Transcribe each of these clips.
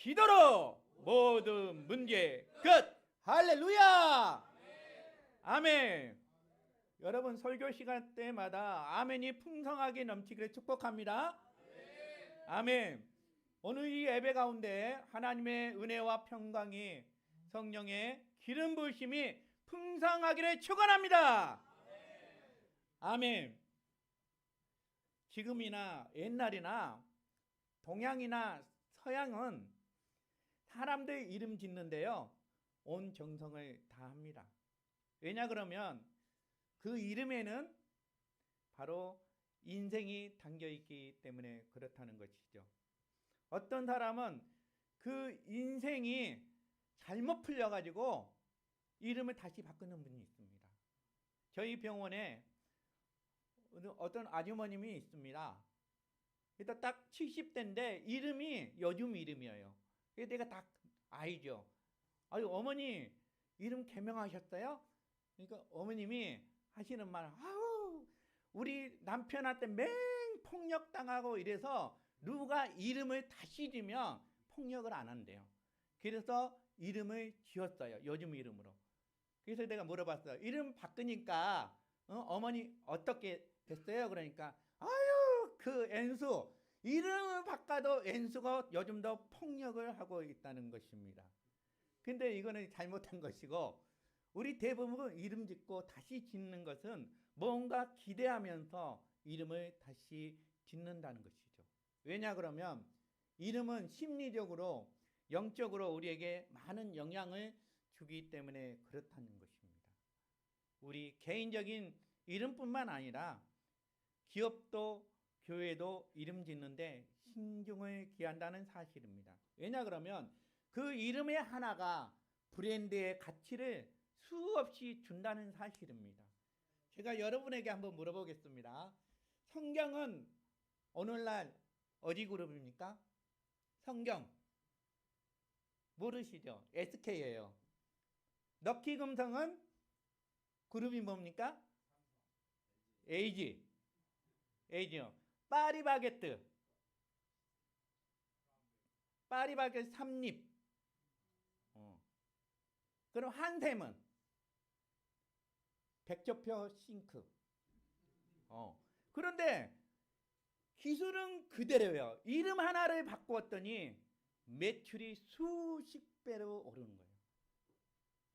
기도로 모든 문제 끝. 할렐루야. 아멘. 여러분 설교 시간 때마다 아멘이 풍성하게 넘치기를 축복합니다. 아멘. 오늘 이 예배 가운데 하나님의 은혜와 평강이, 성령의 기름 부으심이 풍성하기를 축원합니다. 아멘. 지금이나 옛날이나 동양이나 서양은 사람들 이름 짓는데요, 온 정성을 다합니다. 왜냐 그러면 그 이름에는 바로 인생이 담겨 있기 때문에 그렇다는 것이죠. 어떤 사람은 그 인생이 잘못 풀려가지고 이름을 다시 바꾸는 분이 있습니다. 저희 병원에 어떤 아주머님이 있습니다. 일단 딱 70대인데 이름이 요즘 이름이에요. 내가 딱 알죠. 아유, 어머니 이름 개명하셨어요? 그러니까 어머님이 하시는 말, 아우, 우리 남편한테 맹 폭력당하고 이래서 누가 이름을 다시 지면 폭력을 안 한대요. 그래서 이름을 지었어요. 요즘 이름으로. 그래서 내가 물어봤어요. 이름 바꾸니까 어머니 어떻게 됐어요? 그러니까 아유, 그 N수 이름을 바꿔도 N수가 요즘 더 폭력을 하고 있다는 것입니다. 근데 이거는 잘못한 것이고, 우리 대부분 이름 짓고 다시 짓는 것은 뭔가 기대하면서 이름을 다시 짓는다는 것이죠. 왜냐 그러면 이름은 심리적으로, 영적으로 우리에게 많은 영향을 주기 때문에 그렇다는 것입니다. 우리 개인적인 이름뿐만 아니라 기업도 교회도 이름 짓는데 신중을 기한다는 사실입니다. 왜냐 그러면 그 이름의 하나가 브랜드의 가치를 수없이 준다는 사실입니다. 제가 여러분에게 한번 물어보겠습니다. 성경은 오늘날 어디 그룹입니까? 성경 모르시죠? SK예요. 럭키금성은 그룹이 뭡니까? 에이지요. 파리바게뜨 삼립. 그럼 한샘은 백조표 싱크. 그런데 기술은 그대로예요. 이름 하나를 바꾸었더니 매출이 수십 배로 오르는 거예요.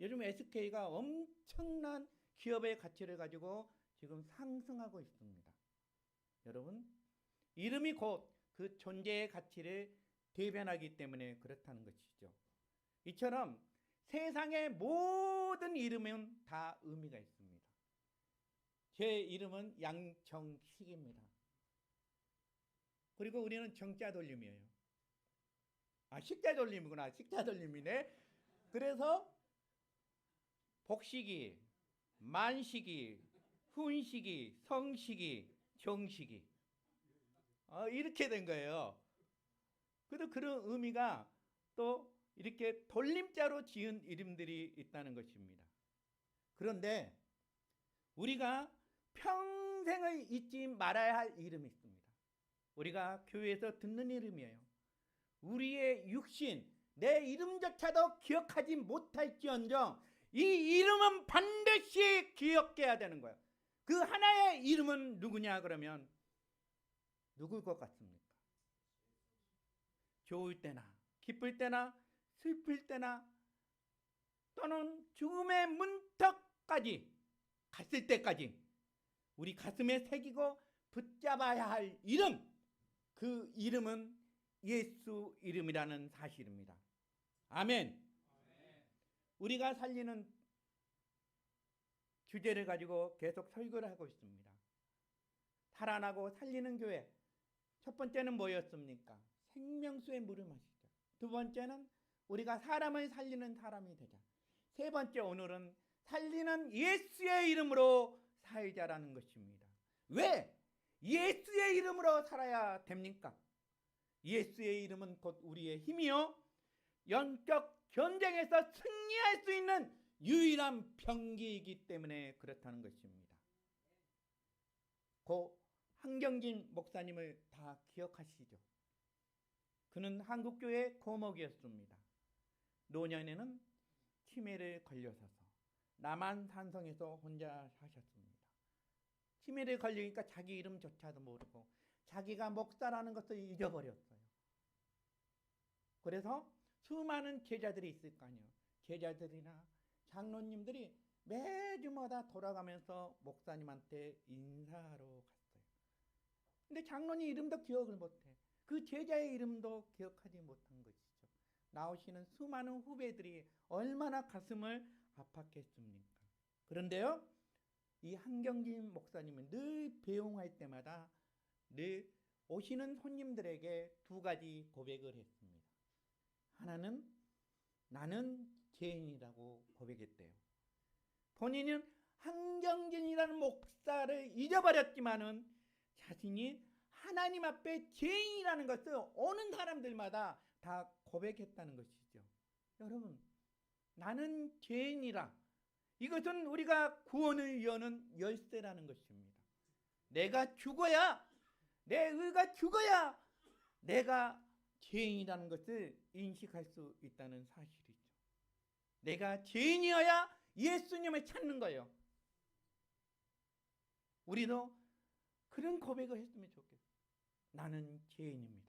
요즘 SK가 엄청난 기업의 가치를 가지고 지금 상승하고 있습니다. 여러분, 이름이 곧 그 존재의 가치를 대변하기 때문에 그렇다는 것이죠. 이처럼 세상의 모든 이름은 다 의미가 있습니다. 제 이름은 양정식입니다. 그리고 우리는 정자 돌림이에요. 식자 돌림이구나. 식자 돌림이네. 그래서 복식이, 만식이, 훈식이, 성식이, 정식이 이렇게 된 거예요. 그래도 그런 의미가 또 이렇게 돌림자로 지은 이름들이 있다는 것입니다. 그런데 우리가 평생을 잊지 말아야 할 이름이 있습니다. 우리가 교회에서 듣는 이름이에요. 우리의 육신, 내 이름조차도 기억하지 못할지언정 이 이름은 반드시 기억해야 되는 거예요. 그 하나의 이름은 누구냐 그러면 누굴 것 같습니까? 좋을 때나 기쁠 때나 슬플 때나 또는 죽음의 문턱까지 갔을 때까지 우리 가슴에 새기고 붙잡아야 할 이름, 그 이름은 예수 이름이라는 사실입니다. 아멘. 우리가 살리는 주제를 가지고 계속 설교를 하고 있습니다. 살아나고 살리는 교회. 첫 번째는 뭐였습니까? 생명수의 물을 마시자. 두 번째는 우리가 사람을 살리는 사람이 되자. 세 번째, 오늘은 살리는 예수의 이름으로 살자라는 것입니다. 왜 예수의 이름으로 살아야 됩니까? 예수의 이름은 곧 우리의 힘이요, 영적 전쟁에서 승리할 수 있는 유일한 병기이기 때문에 그렇다는 것입니다. 고 한경진 목사님을 다 기억하시죠? 그는 한국교회 고목이었습니다. 노년에는 치매를 걸려서서 남한산성에서 혼자 사셨습니다. 치매를 걸리니까 자기 이름조차도 모르고 자기가 목사라는 것을 잊어버렸어요. 그래서 수많은 제자들이 있을 거 아니에요. 제자들이나 장로님들이 매주마다 돌아가면서 목사님한테 인사하러 갔어요. 근데 장로님 이름도 기억을 못해. 그 제자의 이름도 기억하지 못한 것이죠. 나오시는 수많은 후배들이 얼마나 가슴을 아팠겠습니까? 그런데요, 이 한경진 목사님은 늘 배웅할 때마다 늘 오시는 손님들에게 두 가지 고백을 했습니다. 하나는 나는 죄인이라고 고백했대요. 본인은 한경진이라는 목사를 잊어버렸지만은 자신이 하나님 앞에 죄인이라는 것을 오는 사람들마다 다 고백했다는 것이죠. 여러분, 나는 죄인이라. 이것은 우리가 구원을 여는 열쇠라는 것입니다. 내가 죽어야, 내 의가 죽어야 내가 죄인이라는 것을 인식할 수 있다는 사실이죠. 내가 죄인이어야 예수님을 찾는 거예요. 우리도 그런 고백을 했으면 좋겠어요. 나는 죄인입니다.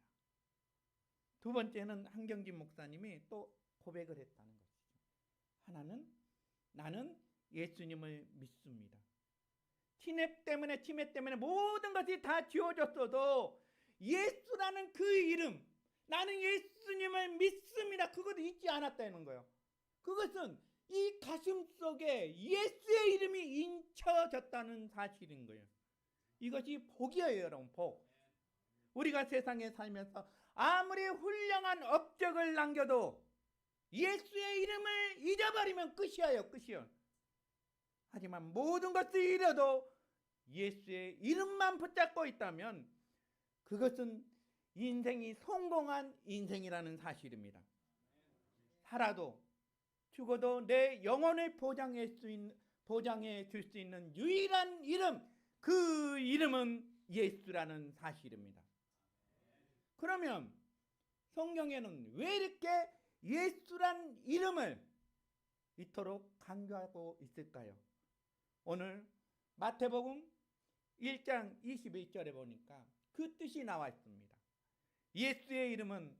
두 번째는 한경진 목사님이 또 고백을 했다는 것이죠. 하나는 나는 예수님을 믿습니다. 치매 때문에 모든 것이 다 지워졌어도 예수라는 그 이름, 나는 예수님을 믿습니다. 그것도 잊지 않았다는 거예요. 그것은 이 가슴 속에 예수의 이름이 인쳐졌다는 사실인 거예요. 이것이 복이에요, 여러분. 복. 우리가 세상에 살면서 아무리 훌륭한 업적을 남겨도 예수의 이름을 잊어버리면 끝이에요. 끝이요. 하지만 모든 것을 잃어도 예수의 이름만 붙잡고 있다면 그것은 인생이 성공한 인생이라는 사실입니다. 살아도 죽어도 내 영혼을 보장해 줄 수 있는 유일한 이름, 그 이름은 예수라는 사실입니다. 그러면 성경에는 왜 이렇게 예수란 이름을 이토록 강조하고 있을까요? 오늘 마태복음 1장 21절에 보니까 그 뜻이 나와 있습니다. 예수의 이름은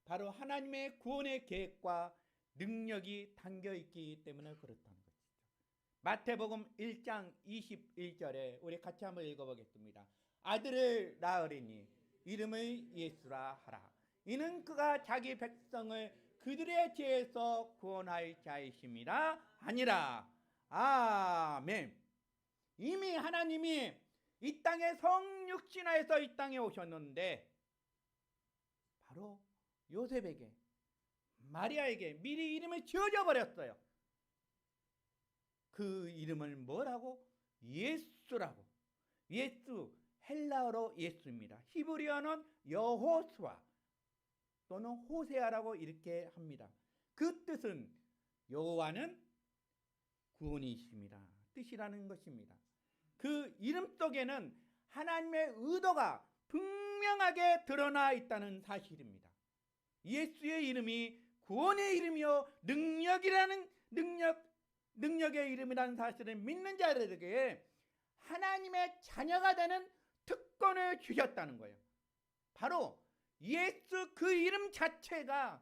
바로 하나님의 구원의 계획과 능력이 담겨있기 때문에 그렇다는 것이죠. 마태복음 1장 21절에 우리 같이 한번 읽어보겠습니다. 아들을 낳으리니 이름을 예수라 하라. 이는 그가 자기 백성을 그들의 죄에서 구원할 자이심이라 하니라. 아멘. 이미 하나님이 이 땅에 성육신하여서 이 땅에 오셨는데 바로 요셉에게, 마리아에게 미리 이름을 지어줘 버렸어요. 그 이름을 뭐라고? 예수라고. 예수, 헬라어로 예수입니다. 히브리어는 여호수아 또는 호세아라고 이렇게 합니다. 그 뜻은 여호와는 구원이십니다. 뜻이라는 것입니다. 그 이름 속에는 하나님의 의도가 분명하게 드러나 있다는 사실입니다. 예수의 이름이 구원의 이름이요 능력의 이름이라는 사실을 믿는 자들에게 하나님의 자녀가 되는 특권을 주셨다는 거예요. 바로 예수 그 이름 자체가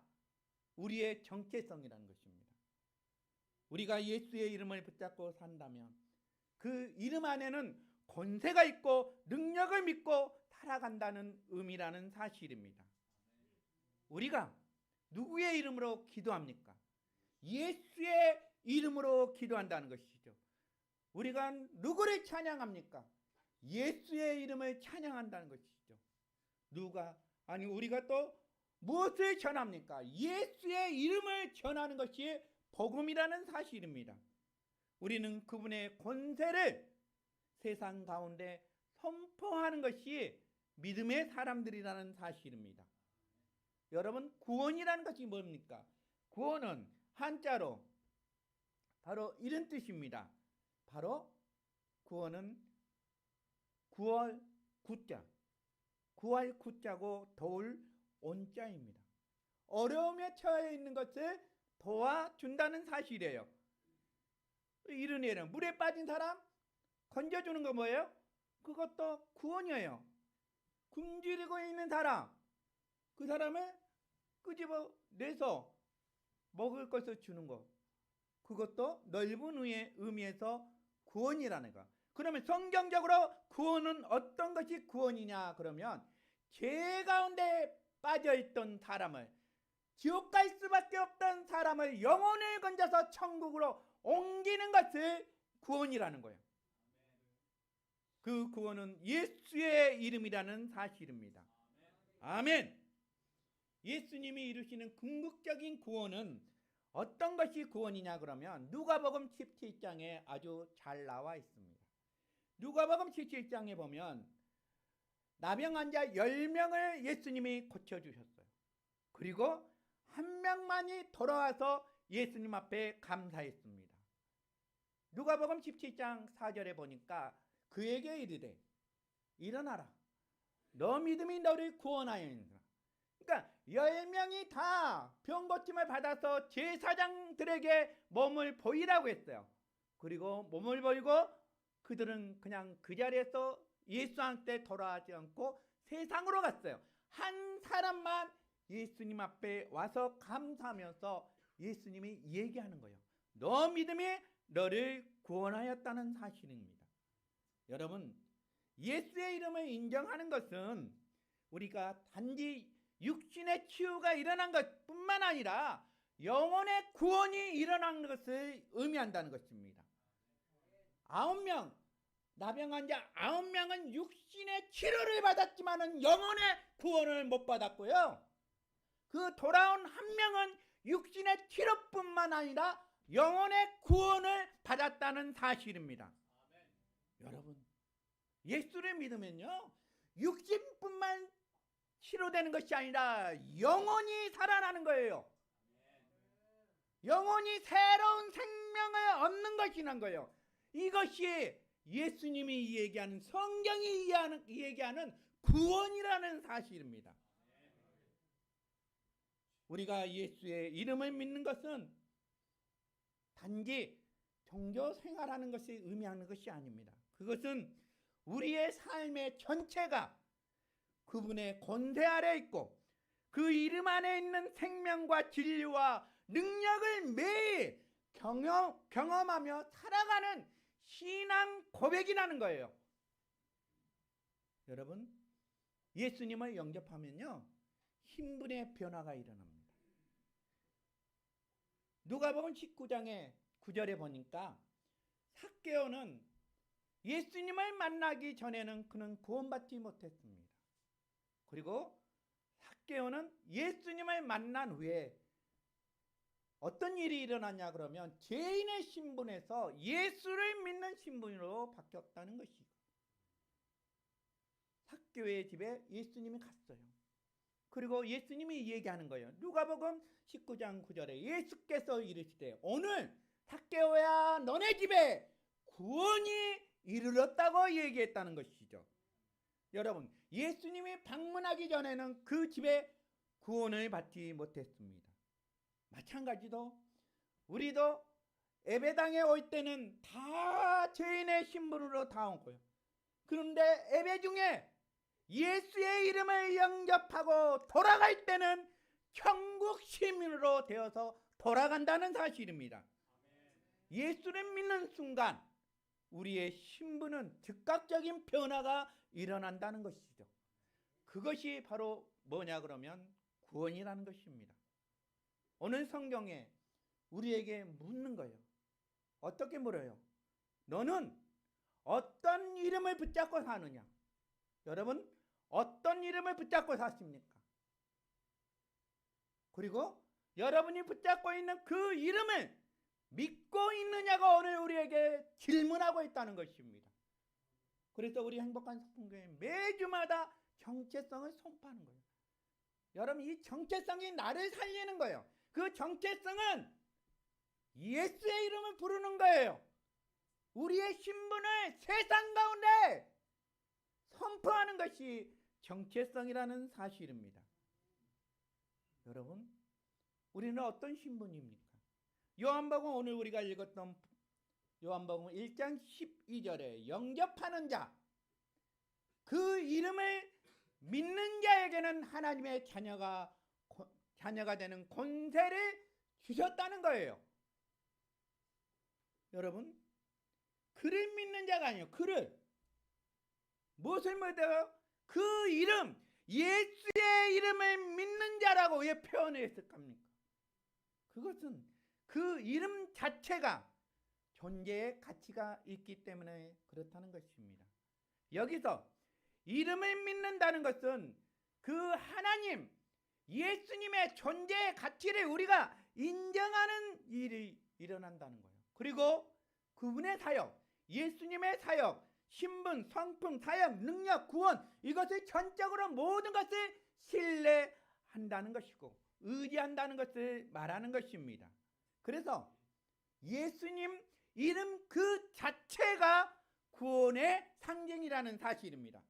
우리의 정체성이라는 것입니다. 우리가 예수의 이름을 붙잡고 산다면 그 이름 안에는 권세가 있고 능력을 믿고 살아간다는 의미라는 사실입니다. 우리가 누구의 이름으로 기도합니까? 예수의 이름으로 기도한다는 것이죠. 우리가 누구를 찬양합니까? 예수의 이름을 찬양한다는 것이죠. 우리가 또 무엇을 전합니까? 예수의 이름을 전하는 것이 복음이라는 사실입니다. 우리는 그분의 권세를 세상 가운데 선포하는 것이 믿음의 사람들이라는 사실입니다. 여러분, 구원이라는 것이 뭡니까? 구원은 한자로 바로 이런 뜻입니다. 바로 구원은 구할 구자고 도울 온자입니다. 어려움에 처해 있는 것을 도와준다는 사실이에요. 이런 예는 물에 빠진 사람 건져주는 거 뭐예요? 그것도 구원이에요. 굶주리고 있는 사람, 그 사람을 끄집어내서 먹을 것을 주는 거, 그것도 넓은 의미에서 구원이라는 거. 그러면 성경적으로 구원은 어떤 것이 구원이냐 그러면 죄 가운데 빠져있던 사람을, 지옥 갈 수밖에 없던 사람을 영혼을 건져서 천국으로 옮기는 것을 구원이라는 거예요. 그 구원은 예수의 이름이라는 사실입니다. 아멘. 예수님이 이루시는 궁극적인 구원은 어떤 것이 구원이냐 그러면 누가복음 17장에 아주 잘 나와 있습니다. 누가복음 17장에 보면 나병 환자 10명을 예수님이 고쳐주셨어요. 그리고 한 명만이 돌아와서 예수님 앞에 감사했습니다. 누가복음 17장 4절에 보니까 그에게 이르되 일어나라, 너 믿음이 너를 구원하였느니라. 그러니까 10명이 다 병 고침을 받아서 제사장들에게 몸을 보이라고 했어요. 그리고 몸을 보이고 그들은 그냥 그 자리에서 예수한테 돌아가지 않고 세상으로 갔어요. 한 사람만 예수님 앞에 와서 감사하면서 예수님이 얘기하는 거예요. 너 믿음이 너를 구원하였다는 사실입니다. 여러분, 예수의 이름을 인정하는 것은 우리가 단지 육신의 치유가 일어난 것뿐만 아니라 영혼의 구원이 일어난 것을 의미한다는 것입니다. 9명, 나병 환자 9명은 육신의 치료를 받았지만은 영혼의 구원을 못 받았고요. 그 돌아온 한 명은 육신의 치료뿐만 아니라 영혼의 구원을 받았다는 사실입니다. 여러분, 예수를 믿으면요, 육신뿐만 치료되는 것이 아니라 영혼이 살아나는 거예요. 영혼이 새로운 생명을 얻는 것이란 거예요. 이것이 예수님이 얘기하는, 성경이 얘기하는 구원이라는 사실입니다. 우리가 예수의 이름을 믿는 것은 단지 종교 생활하는 것이 의미하는 것이 아닙니다. 그것은 우리의 삶의 전체가 그분의 권세 아래 있고 그 이름 안에 있는 생명과 진리와 능력을 매일 경험하며 살아가는 신앙 고백이라는 거예요. 여러분, 예수님을 영접하면요, 신분의 변화가 일어납니다. 누가복음 19장의 9절에 보니까 삭개오는 예수님을 만나기 전에는 그는 구원받지 못했습니다. 그리고 삭개오는 예수님을 만난 후에 어떤 일이 일어났냐 그러면 죄인의 신분에서 예수를 믿는 신분으로 바뀌었다는 것이고, 삭개오의 집에 예수님이 갔어요. 그리고 예수님이 얘기하는 거예요. 누가복음 19장 9절에 예수께서 이르시되 오늘 삭개오야 너네 집에 구원이 이르렀다고 얘기했다는 것이죠. 여러분, 예수님이 방문하기 전에는 그 집에 구원을 받지 못했습니다. 마찬가지로 우리도 예배당에 올 때는 다 죄인의 신분으로 다 온 거예요. 그런데 예배 중에 예수의 이름을 영접하고 돌아갈 때는 천국 시민으로 되어서 돌아간다는 사실입니다. 예수를 믿는 순간 우리의 신분은 즉각적인 변화가 일어난다는 것이죠. 그것이 바로 뭐냐 그러면 구원이라는 것입니다. 오늘 성경에 우리에게 묻는 거예요. 어떻게 물어요? 너는 어떤 이름을 붙잡고 사느냐? 여러분, 어떤 이름을 붙잡고 사십니까? 그리고 여러분이 붙잡고 있는 그 이름을 믿고 있느냐가 오늘 우리에게 질문하고 있다는 것입니다. 그래서 우리 행복한 소풍교회 매주마다 정체성을 선포하는 거예요. 여러분, 이 정체성이 나를 살리는 거예요. 그 정체성은 예수의 이름을 부르는 거예요. 우리의 신분을 세상 가운데 선포하는 것이 정체성이라는 사실입니다. 여러분, 우리는 어떤 신분입니까? 요한복음 오늘 우리가 읽었던 요한복음 1장 12절에 영접하는 자, 그 이름을 믿는 자에게는 하나님의 자녀가 되는 권세를 주셨다는 거예요. 여러분, 그를 믿는 자가 아니에요. 그를. 무엇을 믿어요? 그 이름, 예수의 이름을 믿는 자라고 왜 표현을 했을까? 그것은 그 이름 자체가 존재의 가치가 있기 때문에 그렇다는 것입니다. 여기서 이름을 믿는다는 것은 그 하나님, 예수님의 존재의 가치를 우리가 인정하는 일이 일어난다는 거예요. 그리고 그분의 사역, 예수님의 사역, 신분, 성품, 사역, 능력, 구원, 이것을 전적으로 모든 것을 신뢰한다는 것이고 의지한다는 것을 말하는 것입니다. 그래서 예수님 이름 그 자체가 구원의 상징이라는 사실입니다.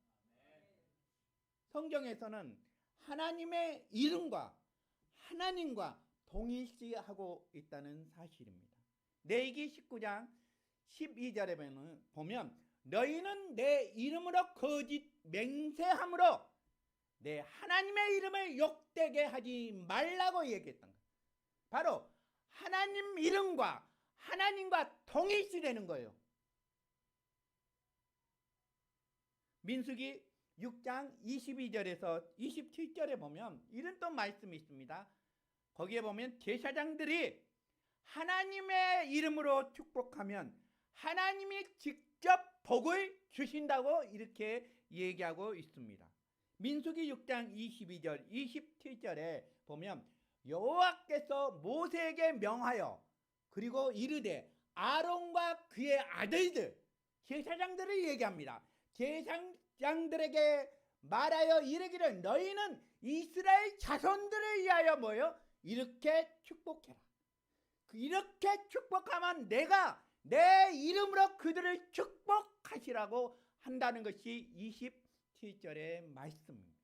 성경에서는 하나님의 이름과 하나님과 동일시하고 있다는 사실입니다. 레위기 19장 12절에 보면 너희는 내 이름으로 거짓 맹세함으로 내 하나님의 이름을 욕되게 하지 말라고 얘기했던 거예요. 바로 하나님 이름과 하나님과 동일시되는 거예요. 민수기 6장 22절에서 27절에 보면 이런 또 말씀이 있습니다. 거기에 보면 제사장들이 하나님의 이름으로 축복하면 하나님이 직접 복을 주신다고 이렇게 얘기하고 있습니다. 민수기 6장 22절 27절에 보면 여호와께서 모세에게 명하여 그리고 이르되 아론과 그의 아들들 제사장들을 얘기합니다. 제사장들에게 말하여 이르기를 너희는 이스라엘 자손들을 위하여 뭐요? 이렇게 축복해라. 이렇게 축복하면 내가 내 이름으로 그들을 축복하시라고 한다는 것이 27절의 말씀입니다.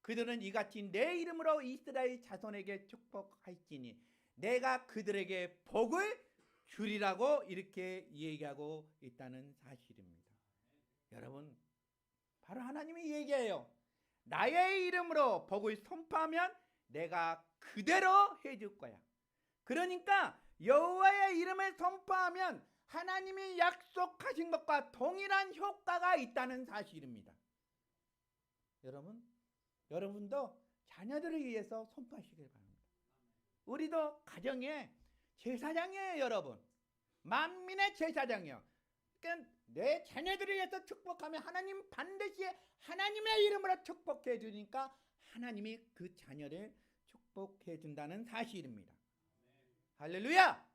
그들은 이같이 내 이름으로 이스라엘 자손에게 축복할지니 내가 그들에게 복을 주리라고 이렇게 얘기하고 있다는 사실입니다. 여러분, 바로 하나님이 얘기해요. 나의 이름으로 복을 선포하면 내가 그대로 해줄 거야. 그러니까 여호와의 이름을 선포하면 하나님이 약속하신 것과 동일한 효과가 있다는 사실입니다. 여러분도 자녀들을 위해서 선포하시길 바랍니다. 우리도 가정에 제사장이에요, 여러분. 만민의 제사장이요. 그러니까 내 자녀들을 위해서 축복하면 하나님 반드시 하나님의 이름으로 축복해 주니까 하나님이 그 자녀를 축복해 준다는 사실입니다. 할렐루야!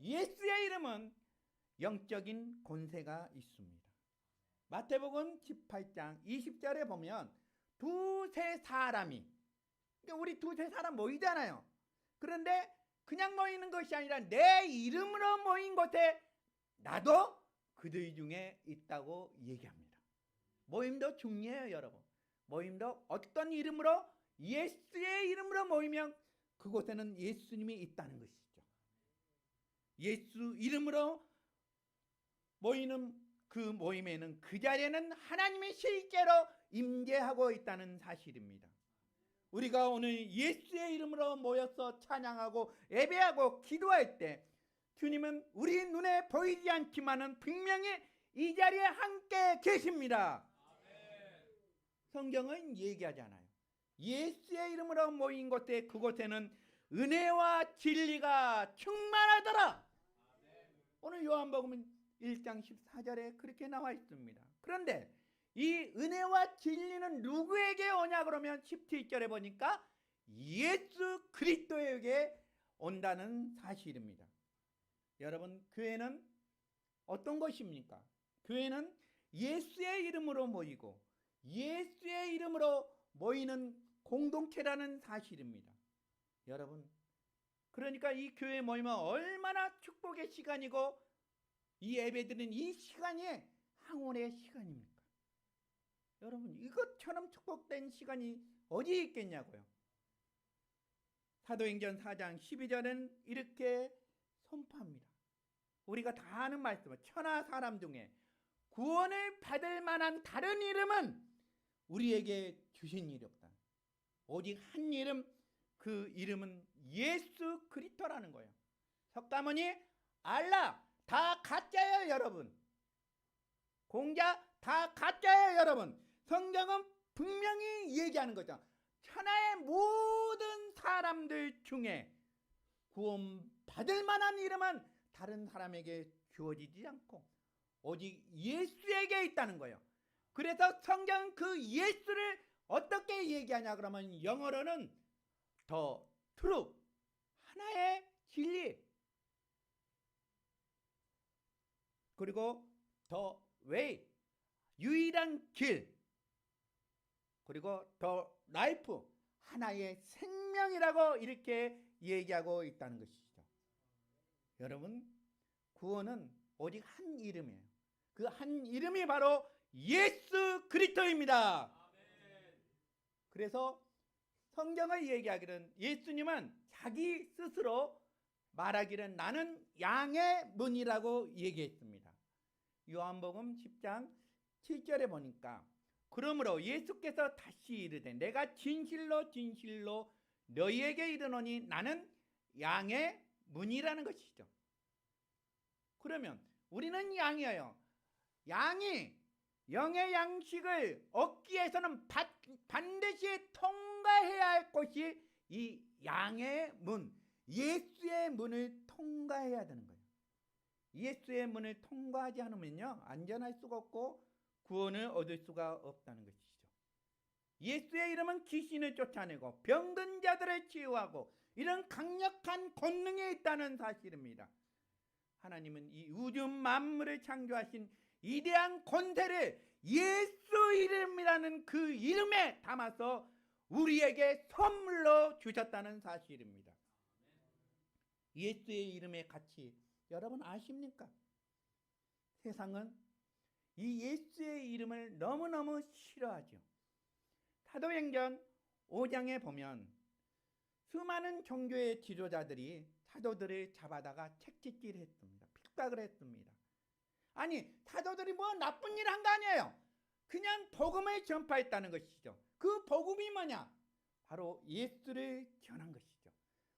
예수의 이름은 영적인 권세가 있습니다. 마태복음 18장 20절에 보면 두세 사람이, 그러니까 우리 두세 사람 모이잖아요. 그런데 그냥 모이는 것이 아니라 내 이름으로 모인 곳에 나도 그들 중에 있다고 얘기합니다. 모임도 중요해요, 여러분. 모임도 어떤 이름으로, 예수의 이름으로 모이면 그곳에는 예수님이 있다는 것이죠. 예수 이름으로 모이는 그 모임에는 그 자리에는 하나님이 실제로 임재하고 있다는 사실입니다. 우리가 오늘 예수의 이름으로 모여서 찬양하고 예배하고 기도할 때 주님은 우리 눈에 보이지 않지만은 분명히 이 자리에 함께 계십니다. 성경은 얘기하잖아요. 예수의 이름으로 모인 곳에 그곳에는 은혜와 진리가 충만하더라. 오늘 요한복음 1장 14절에 그렇게 나와 있습니다. 그런데 이 은혜와 진리는 누구에게 오냐 그러면 17절에 보니까 예수 그리스도에게 온다는 사실입니다. 여러분, 교회는 어떤 것입니까? 교회는 예수의 이름으로 모이고 예수의 이름으로 모이는 공동체라는 사실입니다. 여러분, 그러니까 이 교회 모임은 얼마나 축복의 시간이고 이 예배드리는 이 시간이 항원의 시간입니까? 여러분, 이것처럼 축복된 시간이 어디 있겠냐고요. 사도행전 4장 12절은 이렇게 선포합니다. 우리가 다 아는 말씀은 천하 사람 중에 구원을 받을 만한 다른 이름은 우리에게 주신 일이 없다. 오직 한 이름, 그 이름은 예수 그리스도라는 거예요. 석가모니 알라 다 가짜예요 여러분. 공자 다 가짜예요 여러분. 성경은 분명히 얘기하는 거죠. 천하의 모든 사람들 중에 구원받을 만한 이름은 다른 사람에게 주어지지 않고 오직 예수에게 있다는 거예요. 그래서 성경은 그 예수를 어떻게 얘기하냐 그러면 영어로는 the truth, 하나의 진리, 그리고 the way, 유일한 길, 그리고 the life, 하나의 생명이라고 이렇게 얘기하고 있다는 것이죠. 여러분, 구원은 오직 한 이름이에요. 그 한 이름이 바로 예수 그리스도입니다. 그래서 성경을 얘기하기는 예수님은 자기 스스로 말하기는 나는 양의 문이라고 얘기했습니다. 요한복음 10장 7절에 보니까 그러므로 예수께서 다시 이르되 내가 진실로 진실로 너희에게 이르노니 나는 양의 문이라는 것이죠. 그러면 우리는 양이에요. 양이 영의 양식을 얻기 위해서는 반드시 통과해야 할 것이 이 양의 문, 예수의 문을 통과해야 되는 거예요. 예수의 문을 통과하지 않으면요 안전할 수가 없고 구원을 얻을 수가 없다는 것이죠. 예수의 이름은 귀신을 쫓아내고 병든 자들을 치유하고 이런 강력한 권능이 있다는 사실입니다. 하나님은 이 우주 만물을 창조하신 위대한 권세를 예수 이름이라는 그 이름에 담아서 우리에게 선물로 주셨다는 사실입니다. 예수의 이름의 가치 여러분 아십니까? 세상은 이 예수의 이름을 너무너무 싫어하죠. 사도행전 5장에 보면 수많은 종교의 지도자들이 사도들을 잡아다가 책짓기를 했습니다. 핍박을 했습니다. 아니 사도들이 뭐 나쁜 일 한 거 아니에요. 그냥 복음을 전파했다는 것이죠. 그 복음이 뭐냐? 바로 예수를 전한 것이죠.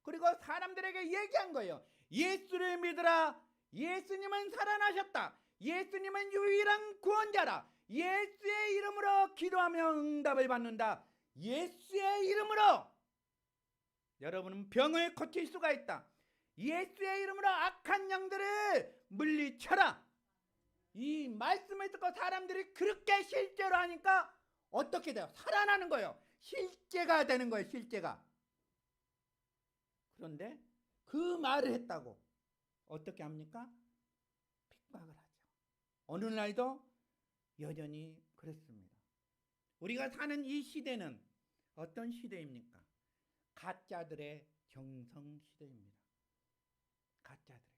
그리고 사람들에게 얘기한 거예요. 예수를 믿으라. 예수님은 살아나셨다. 예수님은 유일한 구원자라. 예수의 이름으로 기도하면 응답을 받는다. 예수의 이름으로 여러분은 병을 고칠 수가 있다. 예수의 이름으로 악한 영들을 물리쳐라. 이 말씀을 듣고 사람들이 그렇게 실제로 하니까 어떻게 돼요? 살아나는 거예요. 실제가 되는 거예요. 실제가. 그런데 그 말을 했다고 어떻게 합니까? 핍박을 하죠. 어느 날도 여전히 그렇습니다. 우리가 사는 이 시대는 어떤 시대입니까? 가짜들의 정성 시대입니다. 가짜들의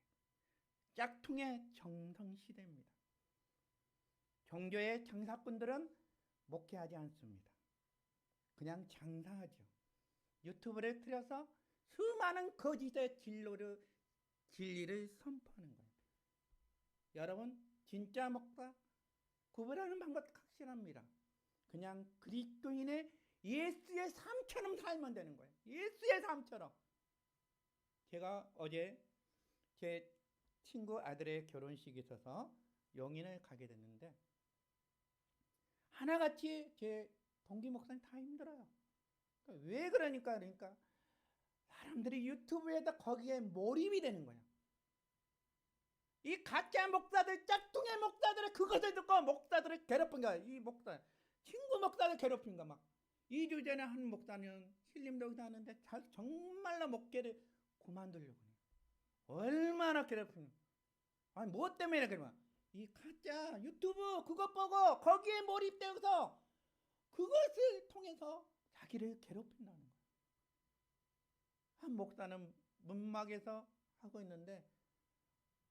짝퉁의 정성 시대입니다. 종교의 장사꾼들은 목회하지 않습니다. 그냥 장사하죠. 유튜브를 틀어서 수많은 거짓의 진리를 선포하는 거예요. 여러분 진짜 목사 구별하는 방법 확실합니다. 그냥 그리스도인의 예수의 삶처럼 살면 되는 거예요. 예수의 삶처럼. 제가 어제 제 친구 아들의 결혼식이 있어서 용인을 가게 됐는데 하나같이 제 동기 목사님 다 힘들어요. 그러니까 왜 그러니까 사람들이 유튜브에다 거기에 몰입이 되는 거야. 이 가짜 목사들, 짝퉁의 목사들의 그것을 듣고 목사들을 괴롭힌 거야. 이 목사, 친구 목사들 괴롭힌 거 막. 2주 전에 한 목사는 신림동에서 하는데 정말로 목회를 그만두려고 해요. 얼마나 괴롭히는. 아니 뭐 때문에 그러면 이 가짜 유튜브 그것 보고 거기에 몰입되어서 그것을 통해서 자기를 괴롭힌다는 거예요. 한 목사는 문막에서 하고 있는데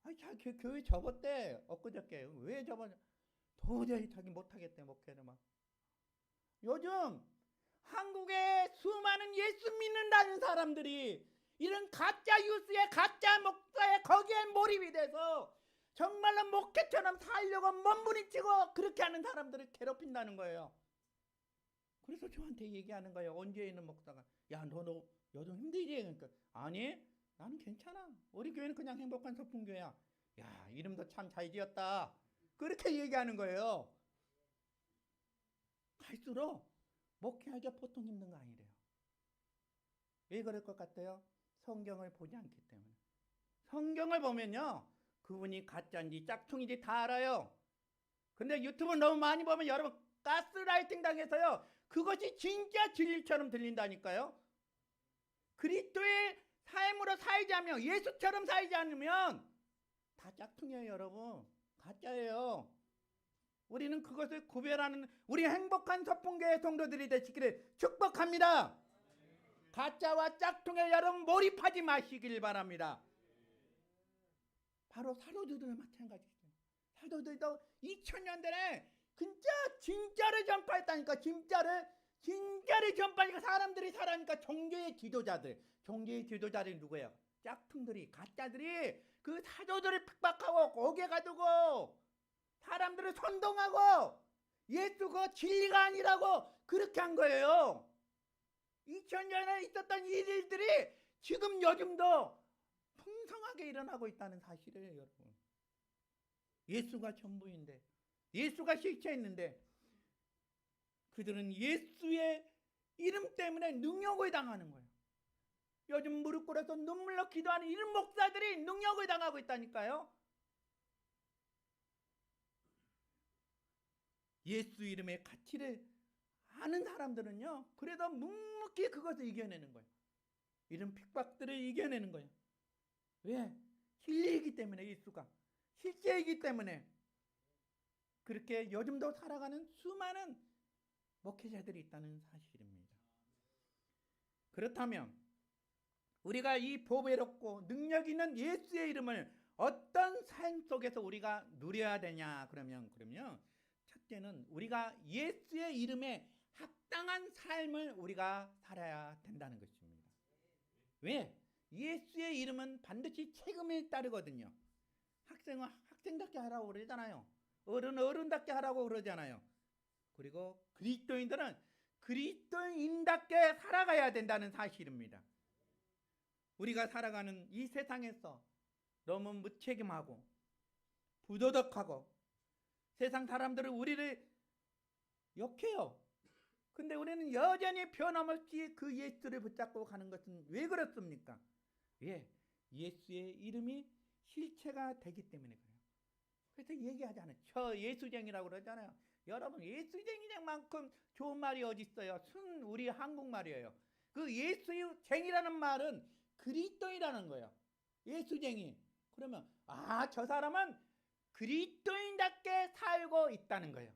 아니 자기 교회 접었대. 엊그저께. 왜 접었냐. 도저히 자기 못하겠대 목회를 막. 요즘 한국의 수많은 예수 믿는다는 사람들이 이런 가짜 뉴스에 가짜 목사에 거기에 몰입이 돼서 정말로 목회처럼 살려고 몸부림치고 그렇게 하는 사람들을 괴롭힌다는 거예요. 그래서 저한테 얘기하는 거예요. 언제 있는 목사가 야 너 요즘 힘들지? 그러니까 아니 나는 괜찮아. 우리 교회는 그냥 행복한 소풍교회야. 야 이름도 참 잘 지었다. 그렇게 얘기하는 거예요. 갈수록 목회하기가 보통 힘든 거 아니래요. 왜 그럴 것 같아요? 성경을 보지 않기 때문에. 성경을 보면요 그분이 가짜인지 짝퉁인지 다 알아요. 근데 유튜브 너무 많이 보면 여러분 가스라이팅 당해서요 그것이 진짜 진리처럼 들린다니까요. 그리스도의 삶으로 살지 않으면 예수처럼 살지 않으면 다 짝퉁이에요. 여러분 가짜예요. 우리는 그것을 구별하는 우리 행복한 서풍교회 성도들이 되시기를 축복합니다. 가짜와 짝퉁에 여러분 몰입하지 마시길 바랍니다. 바로 사도들도 마찬가지예요. 사도들도 2000년대에 진짜를 전파했다니까. 진짜를 전파하니까 사람들이 살아니까 종교의 지도자들이 누구예요? 짝퉁들이 가짜들이 그 사도들을 핍박하고 고개 가두고 사람들을 선동하고 예수가 진리가 아니라고 그렇게 한 거예요. 2000년에 있었던 이 일들이 지금 요즘도 풍성하게 일어나고 있다는 사실이에요. 여러분 예수가 전부인데 예수가 실체있는데 그들은 예수의 이름 때문에 능욕을 당하는 거예요. 요즘 무릎 꿇어서 눈물로 기도하는 이런 목사들이 능욕을 당하고 있다니까요. 예수 이름의 가치를 아는 사람들은요 그래도 묵묵히 그것을 이겨내는 거예요. 이런 핍박들을 이겨내는 거예요. 왜? 진리이기 때문에. 예수가 실제이기 때문에. 그렇게 요즘도 살아가는 수많은 목회자들이 있다는 사실입니다. 그렇다면 우리가 이 보배롭고 능력 있는 예수의 이름을 어떤 삶 속에서 우리가 누려야 되냐 그러면 첫째는 우리가 예수의 이름에 합당한 삶을 우리가 살아야 된다는 것입니다. 왜? 예수의 이름은 반드시 책임을 따르거든요. 학생은 학생답게 하라고 그러잖아요. 어른은 어른답게 하라고 그러잖아요. 그리고 그리스도인들은 그리스도인답게 살아가야 된다는 사실입니다. 우리가 살아가는 이 세상에서 너무 무책임하고 부도덕하고 세상 사람들은 우리를 욕해요. 근데 우리는 여전히 변함없이 그 예수를 붙잡고 가는 것은 왜 그렇습니까? 왜? 예수의 이름이 실체가 되기 때문에 그래요. 그래서 얘기하잖아요. 저 예수쟁이라고 그러잖아요. 여러분 예수쟁이만큼 좋은 말이 어디 있어요? 순 우리 한국말이에요. 그 예수쟁이라는 말은 그리스도인이라는 거예요. 예수쟁이. 그러면 저 사람은 그리스도인답게 살고 있다는 거예요.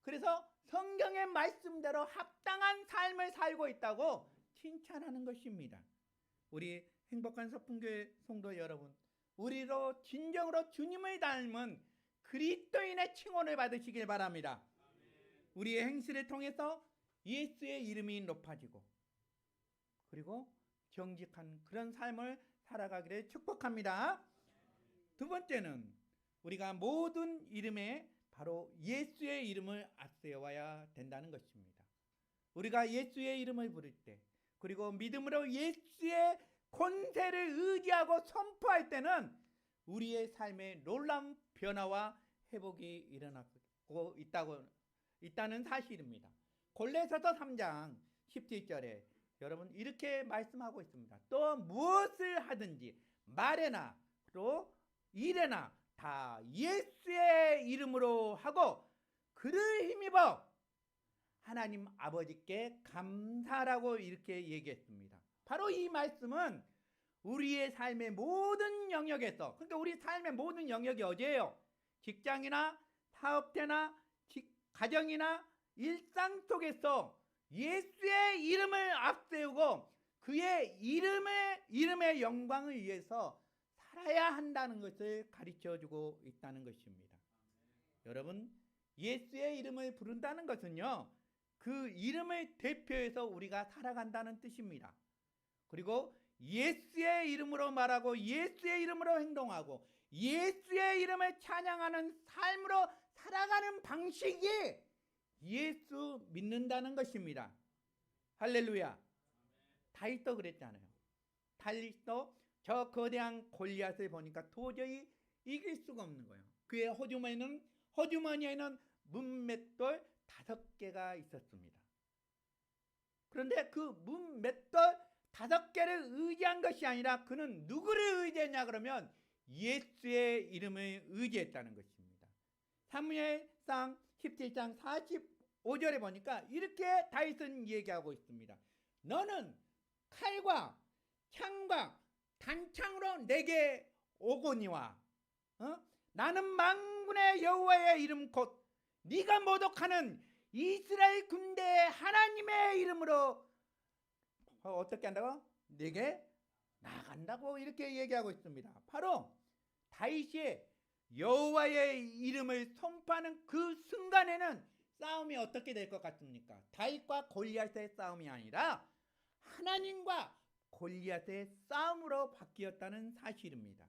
그래서 성경의 말씀대로 합당한 삶을 살고 있다고 칭찬하는 것입니다. 우리 행복한 서풍교회 성도 여러분, 우리로 진정으로 주님을 닮은 그리스도인의 칭호를 받으시길 바랍니다. 우리의 행실을 통해서 예수의 이름이 높아지고 그리고 정직한 그런 삶을 살아가기를 축복합니다. 두 번째는 우리가 모든 이름에 바로 예수의 이름을 앞세워야 된다는 것입니다. 우리가 예수의 이름을 부를 때 그리고 믿음으로 예수의 권세를 의지하고 선포할 때는 우리의 삶에 놀라운 변화와 회복이 일어나고 있다는 사실입니다. 골로새서 3장 17절에 여러분 이렇게 말씀하고 있습니다. 또 무엇을 하든지 말에나 또 일에나 다 예수의 이름으로 하고 그를 힘입어 하나님 아버지께 감사라고 이렇게 얘기했습니다. 바로 이 말씀은 우리의 삶의 모든 영역에서, 그러니까 우리 삶의 모든 영역이 어디예요? 직장이나 사업체나 가정이나 일상 속에서 예수의 이름을 앞세우고 그의 이름의 영광을 위해서 살아야 한다는 것을 가르쳐주고 있다는 것입니다. 여러분 예수의 이름을 부른다는 것은요 그 이름을 대표해서 우리가 살아간다는 뜻입니다. 그리고 예수의 이름으로 말하고 예수의 이름으로 행동하고 예수의 이름을 찬양하는 삶으로 살아가는 방식이 예수 믿는다는 것입니다. 할렐루야. 다윗도 그랬잖아요. 다윗도 저 거대한 골리앗을 보니까 도저히 이길 수가 없는 거예요. 그의 호주머니에는 문맷돌 5개가 있었습니다. 그런데 그 문맷돌 5개를 의지한 것이 아니라 그는 누구를 의지했냐 그러면 예수의 이름을 의지했다는 것입니다. 사무엘상 17장 45절에 보니까 이렇게 다윗은 얘기하고 있습니다. 너는 칼과 창과 단창으로 내게 오거니와 나는 만군의 여호와의 이름 곧 네가 모독하는 이스라엘 군대의 하나님의 이름으로 어떻게 한다고? 내게 나간다고 이렇게 얘기하고 있습니다. 바로 다윗이 여호와의 이름을 선포하는 그 순간에는 싸움이 어떻게 될 것 같습니까? 다윗과 골리앗의 싸움이 아니라 하나님과 골리앗의 싸움으로 바뀌었다는 사실입니다.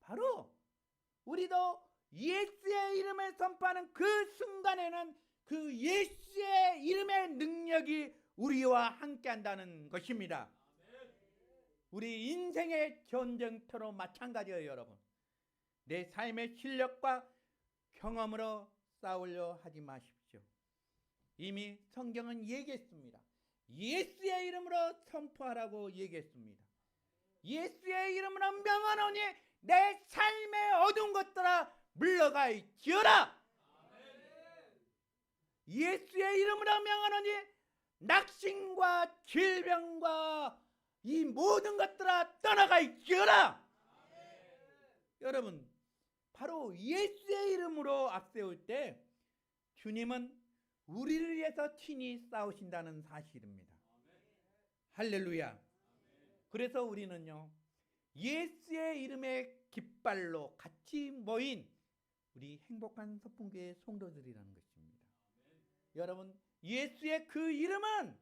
바로 우리도 예수의 이름을 선포하는 그 순간에는 그 예수의 이름의 능력이 우리와 함께한다는 것입니다. 우리 인생의 전쟁터로 마찬가지예요, 여러분. 내 삶의 실력과 경험으로 싸우려 하지 마십시오. 이미 성경은 얘기했습니다. 예수의 이름으로 선포하라고 얘기했습니다. 예수의 이름으로 명하노니 내 삶의 어두운 것들아 물러가이지어라. 예수의 이름으로 명하노니 낙심과 질병과 이 모든 것들아 떠나가이지어라. 여러분, 바로 예수의 이름으로 앞세울 때 주님은 우리를 위해서 친히 싸우신다는 사실입니다. 할렐루야. 그래서 우리는요, 예수의 이름의 깃발로 같이 모인 우리 행복한 서풍교회 성도들이라는 것입니다. 여러분, 예수의 그 이름은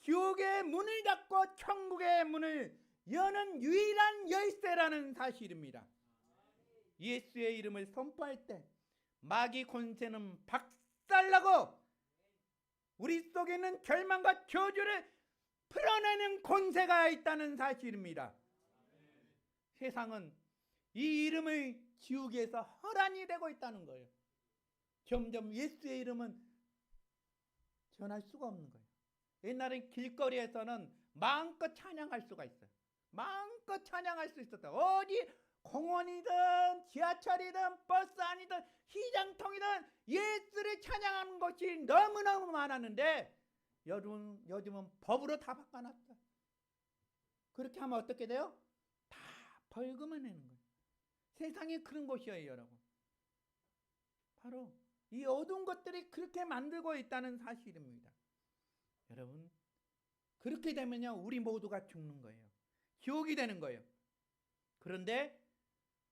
지옥의 문을 닫고 천국의 문을 여는 유일한 열쇠라는 사실입니다. 예수의 이름을 선포할 때 마귀 권세는 박살나고 우리 속에 있는 절망과 저주를 풀어내는 권세가 있다는 사실입니다. 세상은 이 이름을 지우기 위해서 허란이 되고 있다는 거예요. 점점 예수의 이름은 전할 수가 없는 거예요. 옛날엔 길거리에서는 마음껏 찬양할 수가 있어요. 마음껏 찬양할 수 있었다. 어디 공원이든 지하철이든 버스 안이든 시장통이든 예수를 찬양하는 것이 너무너무 많았는데 요즘은 법으로 다 바꿔놨어요. 그렇게 하면 어떻게 돼요? 다 벌금을 내는 거예요. 세상이 그런 곳이에요, 여러분. 바로 이 어두운 것들이 그렇게 만들고 있다는 사실입니다. 여러분, 그렇게 되면요, 우리 모두가 죽는 거예요. 지옥이 되는 거예요. 그런데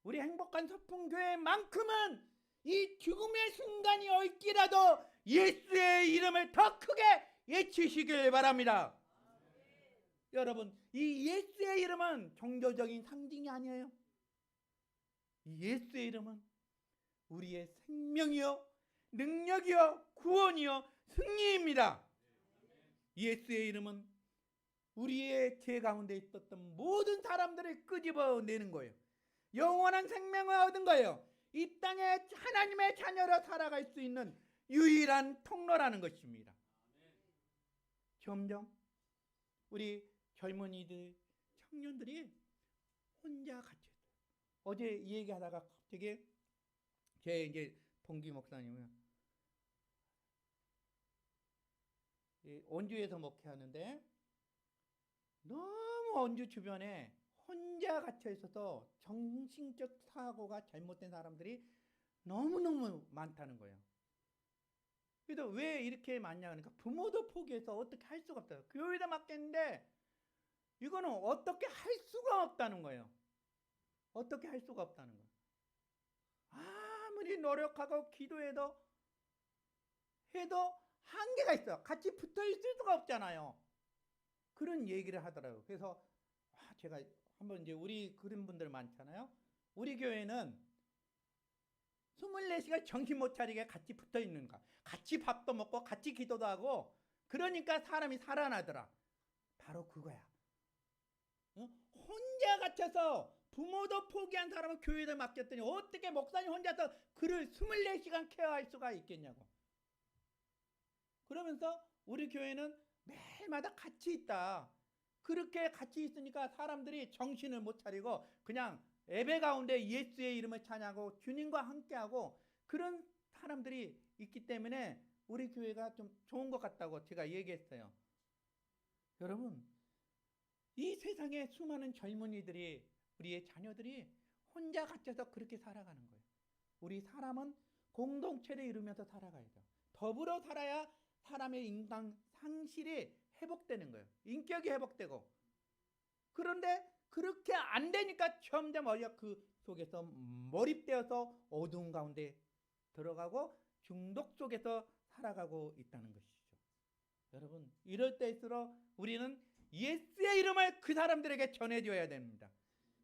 우리 행복한 서풍교회만큼은 이 죽음의 순간이 올지라도 예수의 이름을 더 크게 외치시길 바랍니다. 여러분, 이 예수의 이름은 종교적인 상징이 아니에요. 이 예수의 이름은 우리의 생명이요, 능력이요, 구원이요, 승리입니다. 예수의 이름은 우리의 죄 가운데 있었던 모든 사람들을 끄집어내는 거예요. 영원한 생명을 얻은 거예요. 이 땅에 하나님의 자녀로 살아갈 수 있는 유일한 통로라는 것입니다. 점점 우리 젊은이들, 청년들이 혼자 갇혀있어요. 어제 이 얘기하다가 갑자기 제 이제 동기 목사님은 원주에서 목회하는데 너무 원주 주변에 혼자 갇혀 있어서 정신적 사고가 잘못된 사람들이 너무너무 많다는 거예요. 그래서 왜 이렇게 많냐 하니까 부모도 포기해서 어떻게 할 수가 없어요. 교회에다 맡겼는데 이거는 어떻게 할 수가 없다는 거예요. 어떻게 할 수가 없다는 거예요. 아무리 노력하고 기도해도 한계가 있어. 같이 붙어 있을 수가 없잖아요. 그런 얘기를 하더라고요. 그래서 제가 한번 이제 우리 그런 분들 많잖아요. 우리 교회는 24시간 정신 못 차리게 같이 붙어 있는가. 같이 밥도 먹고 같이 기도도 하고 그러니까 사람이 살아나더라. 바로 그거야. 혼자 갇혀서 부모도 포기한 사람을 교회에 맡겼더니 어떻게 목사님 혼자서 그를 24시간 케어할 수가 있겠냐고. 그러면서 우리 교회는 매일마다 같이 있다. 그렇게 같이 있으니까 사람들이 정신을 못 차리고 그냥 예배 가운데 예수의 이름을 찬양하고 주님과 함께하고 그런 사람들이 있기 때문에 우리 교회가 좀 좋은 것 같다고 제가 얘기했어요. 여러분, 이 세상에 수많은 젊은이들이 우리의 자녀들이 혼자 갇혀서 그렇게 살아가는 거예요. 우리 사람은 공동체를 이루면서 살아가야 돼요. 더불어 살아야 사람의 인간 상실이 회복되는 거예요. 인격이 회복되고. 그런데 그렇게 안 되니까 점점 그 속에서 몰입되어서 어두운 가운데 들어가고 중독 속에서 살아가고 있다는 것이죠. 여러분, 이럴 때일수록 우리는 예수의 이름을 그 사람들에게 전해줘야 됩니다.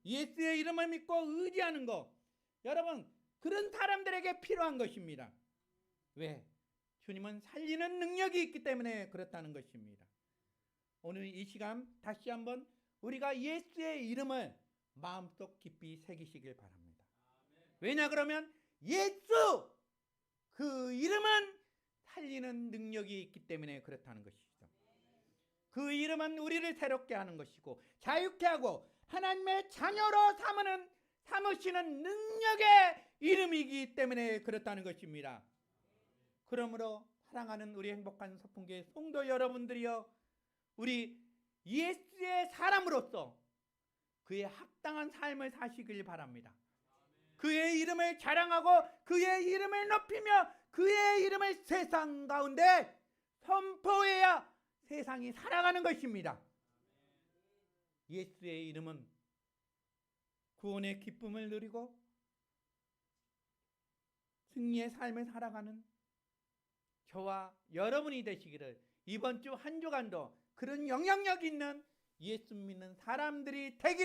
예수의 이름을 믿고 의지하는 것, 여러분 그런 사람들에게 필요한 것입니다. 왜? 주님은 살리는 능력이 있기 때문에 그렇다는 것입니다. 오늘 이 시간 다시 한번 우리가 예수의 이름을 마음속 깊이 새기시길 바랍니다. 왜냐 그러면 예수 그 이름은 살리는 능력이 있기 때문에 그렇다는 것이죠. 그 이름은 우리를 새롭게 하는 것이고 자유케 하고 하나님의 자녀로 삼으시는 능력의 이름이기 때문에 그렇다는 것입니다. 그러므로 사랑하는 우리 행복한 서풍교회 성도 여러분들이여, 우리 예수의 사람으로서 그의 합당한 삶을 사시길 바랍니다. 그의 이름을 자랑하고 그의 이름을 높이며 그의 이름을 세상 가운데 선포해야 세상이 살아가는 것입니다. 예수의 이름은 구원의 기쁨을 누리고 승리의 삶을 살아가는 저와 여러분이 되시기를, 이번 주 한 주간도 그런 영향력 있는 예수 믿는 사람들이 되기를